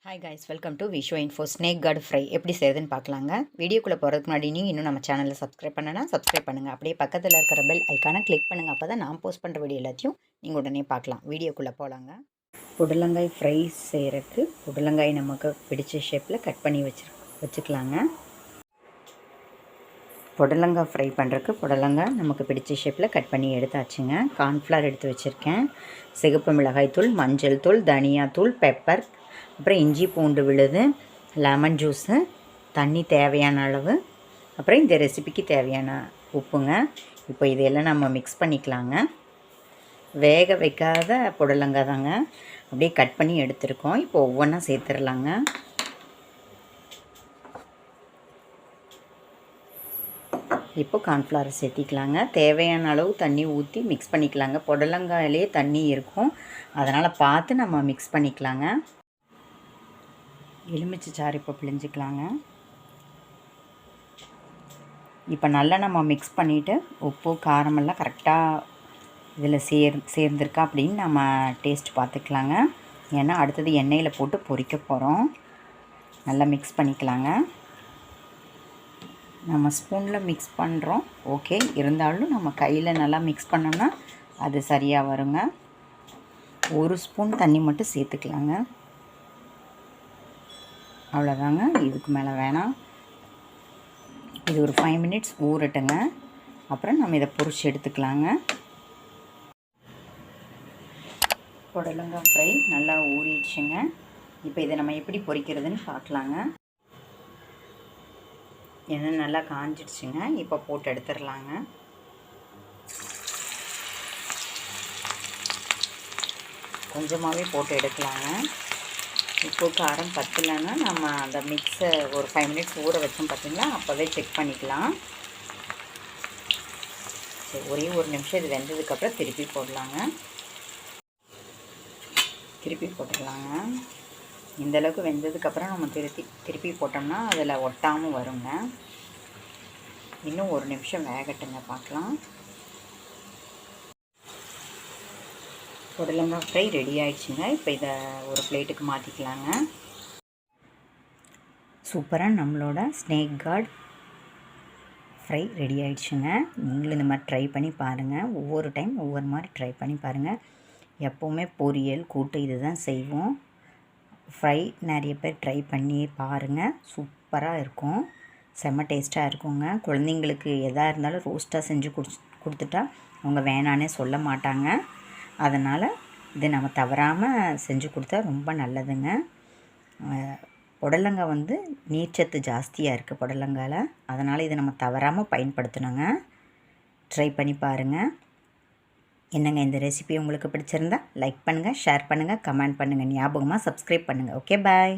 Hi guys, welcome to விஷோ info. Snake gourd fry எப்படி செய்யுதுன்னு பார்க்கலாங்க. வீடியோக்குள்ளே போகிறதுக்கு முன்னாடி நீங்கள் இன்னும் நம்ம சேனலில் சப்ஸ்கிரைப் பண்ணனா சப்ஸ்கிரைப் பண்ணுங்கள். அப்படியே பக்கத்தில் இருக்கிற பெல் ஐக்கானை கிளிக் பண்ணுங்கள். அப்போ தான் நான் போஸ்ட் பண்ணுற வீடியோ எல்லாத்தையும் நீங்கள் உடனே பார்க்கலாம். வீடியோக்குள்ளே போகலாங்க. புடலங்காய் ஃப்ரை செய்கிறதுக்கு புடலங்காய் நமக்கு பிடிச்ச ஷேப்பில் கட் பண்ணி வச்சுக்கலாங்க. புடலங்காய் ஃப்ரை பண்ணுறதுக்கு புடலங்காய் நமக்கு பிடிச்ச ஷேப்பில் கட் பண்ணி எடுத்தாச்சுங்க. கார்ன்ஃப்ளவர் எடுத்து வச்சுருக்கேன், சிகப்பு மிளகாய் தூள், மஞ்சள் தூள், தனியாத்தூள், பெப்பர், அப்புறம் இஞ்சி பூண்டு விழுது, லெமன் ஜூஸு, தண்ணி தேவையான அளவு, அப்புறம் இந்த ரெசிபிக்கு தேவையான உப்புங்க. இப்போ இதையெல்லாம் நம்ம மிக்ஸ் பண்ணிக்கலாங்க. வேக வைக்காத புடலங்காய் தாங்க, அப்படியே கட் பண்ணி எடுத்துருக்கோம். இப்போ ஒவ்வொன்றா சேர்த்துடலாங்க. இப்போ கார்ன்ஃப்ளவர் சேர்த்திக்கலாங்க. தேவையான அளவு தண்ணி ஊற்றி மிக்ஸ் பண்ணிக்கலாங்க. புடலங்காயிலே தண்ணி இருக்கும், அதனால் பார்த்து நம்ம மிக்ஸ் பண்ணிக்கலாங்க. எலுமிச்சை சாறு இப்போ பிழிஞ்சிக்கலாங்க. இப்போ நல்லா நம்ம மிக்ஸ் பண்ணிவிட்டு உப்பு காரமெல்லாம் கரெக்டாக இதில் சேர்ந்துருக்கா அப்படின்னு நம்ம டேஸ்ட் பார்த்துக்கலாங்க. ஏன்னா அடுத்தது எண்ணெயில் போட்டு பொரிக்க போகிறோம். நல்லா மிக்ஸ் பண்ணிக்கலாங்க. நம்ம ஸ்பூனில் மிக்ஸ் பண்ணுறோம், ஓகே. இருந்தாலும் நம்ம கையில் நல்லா மிக்ஸ் பண்ணோம்னா அது சரியாக வருங்க. ஒரு ஸ்பூன் தண்ணி மட்டும் சேர்த்துக்கலாங்க. அவ்வளோதாங்க, இதுக்கு மேலே வேணாம். இது ஒரு 5 மினிட்ஸ் ஊறட்டுங்க. அப்புறம் நம்ம இதை பொரிச்சு எடுத்துக்கலாங்க. புடலங்காய் ஃப்ரை நல்லா ஊறிடுச்சுங்க. இப்போ இதை நம்ம எப்படி பொரிக்கிறதுன்னு பார்க்கலாங்க. எண்ணெய் நல்லா காஞ்சிடுச்சுங்க. இப்போ போட்டு எடுத்துடலாங்க. கொஞ்சமாகவே போட்டு எடுக்கலாங்க. உப்பு காரம் பத்தலைன்னா நம்ம அந்த மிக்ஸை ஒரு 5 மினிட்ஸ் ஊற வச்சோம் பார்த்திங்களா, அப்போவே செக் பண்ணிக்கலாம். சரி, ஒரே ஒரு நிமிஷம் இது வெந்ததுக்கப்புறம் திருப்பி போடலாங்க. திருப்பி போட்டுடலாங்க. இந்தளவுக்கு வெந்ததுக்கப்புறம் நம்ம திருப்பி போட்டோம்னா அதில் ஒட்டாமல் வருங்க. இன்னும் ஒரு நிமிஷம் வேகட்டுங்க, பார்க்கலாம். புடலங்காய் ஃப்ரை ரெடி ஆகிடுச்சுங்க. இப்போ இதை ஒரு பிளேட்டுக்கு மாற்றிக்கலாங்க. சூப்பராக நம்மளோட ஸ்னேக் கார்டு ஃப்ரை ரெடி ஆகிடுச்சுங்க. நீங்களும் இந்த மாதிரி ட்ரை பண்ணி பாருங்கள். ஒவ்வொரு டைம் ஒவ்வொரு மாதிரி ட்ரை பண்ணி பாருங்கள். எப்போவுமே பொரியல் கூட்டு இது தான் செய்வோம். ஃப்ரை நிறைய பேர் ட்ரை பண்ணி பாருங்கள். சூப்பராக இருக்கும், செம்ம டேஸ்ட்டாக இருக்குங்க. குழந்தைங்களுக்கு எதாக இருந்தாலும் ரோஸ்ட்டாக செஞ்சு கொடுத்துட்டா அவங்க வேணான்னே சொல்ல மாட்டாங்க. அதனால் இது நம்ம தவறாமல் செஞ்சு கொடுத்தா ரொம்ப நல்லதுங்க. புடலங்காய் நீர்ச்சத்து ஜாஸ்தியாக இருக்குது புடலங்காயில், அதனால் இதை நம்ம தவறாமல் பயன்படுத்தணுங்க. ட்ரை பண்ணி பாருங்கள். என்னங்க, இந்த ரெசிபி உங்களுக்கு பிடிச்சிருந்தா லைக் பண்ணுங்கள், ஷேர் பண்ணுங்கள், கமெண்ட் பண்ணுங்கள். ஞாபகமாக சப்ஸ்கிரைப் பண்ணுங்கள். ஓகே, பாய்.